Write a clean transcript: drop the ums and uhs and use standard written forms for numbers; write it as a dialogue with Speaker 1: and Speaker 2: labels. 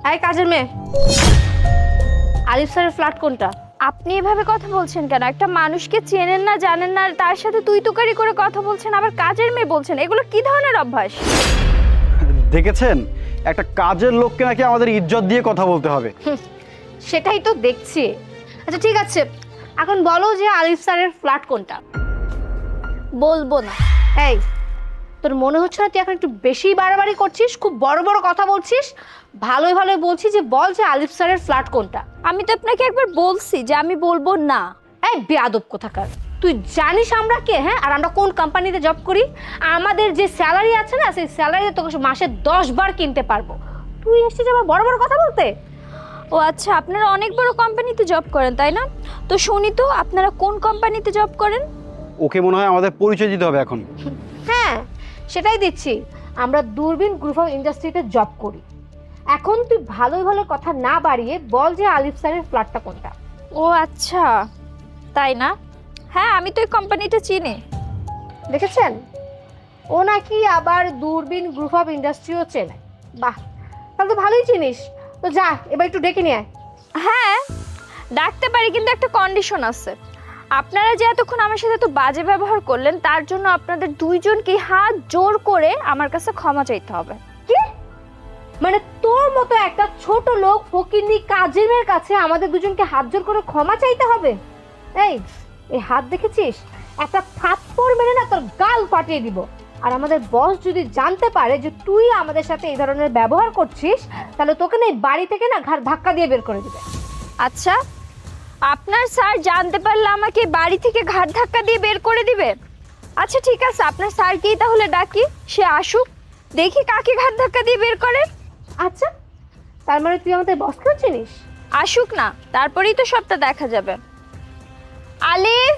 Speaker 1: এই কাজের মেয়ে, আলিফ স্যারের ফ্ল্যাট কোনটা?
Speaker 2: আপনি এভাবে কথা বলছেন কেন? একটা মানুষকে চেনেন না, জানেন না, তার সাথে তুই তুকারি করে কথা বলছেন, আবার কাজের মেয়ে বলছেন। এগুলো কি ধরনের অভ্যাস?
Speaker 3: দেখেছেন, একটা কাজের লোককে নাকি আমাদের ইজ্জত দিয়ে কথা বলতে হবে।
Speaker 1: সেটাই তো দেখছি। আচ্ছা ঠিক আছে, এখন বলো যে আলিফ স্যারের ফ্ল্যাট কোনটা?
Speaker 2: বলবো না।
Speaker 1: এই, তোর মনে হচ্ছে না তুই এখন একটু বেশি বাড়াবাড়ি করছিস? খুব বড় বড় কথা বলছিস। ভালোই ভালোই বলছি যে বল যে আলিফ স্যারের ফ্ল্যাট কোনটা।
Speaker 2: আমি তো আপনাকে একবার বলছি যে আমি বলবো না।
Speaker 1: এই বেয়াদব কোথাকার, তুই জানিস আমরা কে? হ্যাঁ, আর আমরা কোন কোম্পানিতে জব করি? আমাদের যে স্যালারি আছে না, সেই স্যালারিতে তোকে মাসে 10 বার কিনতে পারবো। তুই এসেছিস আবার বড় বড় কথা বলতে।
Speaker 2: ও আচ্ছা, আপনারা অনেক বড় কোম্পানিতে জব করেন তাই না? তো শুনি তো, আপনারা কোন কোম্পানিতে জব করেন?
Speaker 3: ওকে মনে হয় আমাদের পরিচয় দিতে হবে এখন।
Speaker 1: হ্যাঁ, সেটাই দিচ্ছি। আমরা দূরবীন গ্রুপ অফ ইন্ডাস্ট্রিতে জব করি। এখন তুই ভালোই ভালো কথা না বাড়িয়ে বল যে আলিফ স্যারের ফ্ল্যাটটা কোনটা।
Speaker 2: ও আচ্ছা, তাই না? হ্যাঁ, আমি তো এই কোম্পানিটা চিনি।
Speaker 1: দেখেছেন, ও নাকি আবার দূরবীন গ্রুপ অফ ইন্ডাস্ট্রিও চেনে। বাহ, তাহলে তো ভালোই চিনিস। তো যা, এবার একটু ডেকে নিয়ে আয়।
Speaker 2: হ্যাঁ, ডাকতে পারি, কিন্তু একটা কন্ডিশন আছে। আপনারা যে এতক্ষণ আমার সাথে এত বাজে ব্যবহার করলেন, তার জন্য আপনাদের দুইজনকে হাত জোর করে আমার কাছে ক্ষমা চাইতে হবে।
Speaker 1: কি মানে, তোর মতো একটা ছোট লোক ফকিন্নি কাজের মেয়ের কাছে আমাদের দুজনকে হাত জোর করে ক্ষমা চাইতে হবে? এই এই হাত দেখেছিস? একটা থাপ্পড় মেরে না তোর গাল ফাটিয়ে দিব। আর আমাদের বস যদি জানতে পারে যে তুই আমাদের সাথে এই ধরনের ব্যবহার করছিস, তাহলে তোকে না এই বাড়ি থেকে না ঘাড় ধাক্কা দিয়ে বের করে দিবে।
Speaker 2: আচ্ছা, আপনার স্যার জানতে পারলে আমাকে বাড়ি থেকে ঘাট ধাক্কা দিয়ে বের করে দিবে? আচ্ছা ঠিক আছে, আপনার স্যারকেই তাহলে ডাকি, সে আসুক, দেখি কাকে ঘাট ধাক্কা দিয়ে বের করে।
Speaker 1: আচ্ছা, তার মানে তুই আমাদের বসকেও চিনিস?
Speaker 2: আসুক না, তারপরেই তো সবটা দেখা যাবে। আলিফ,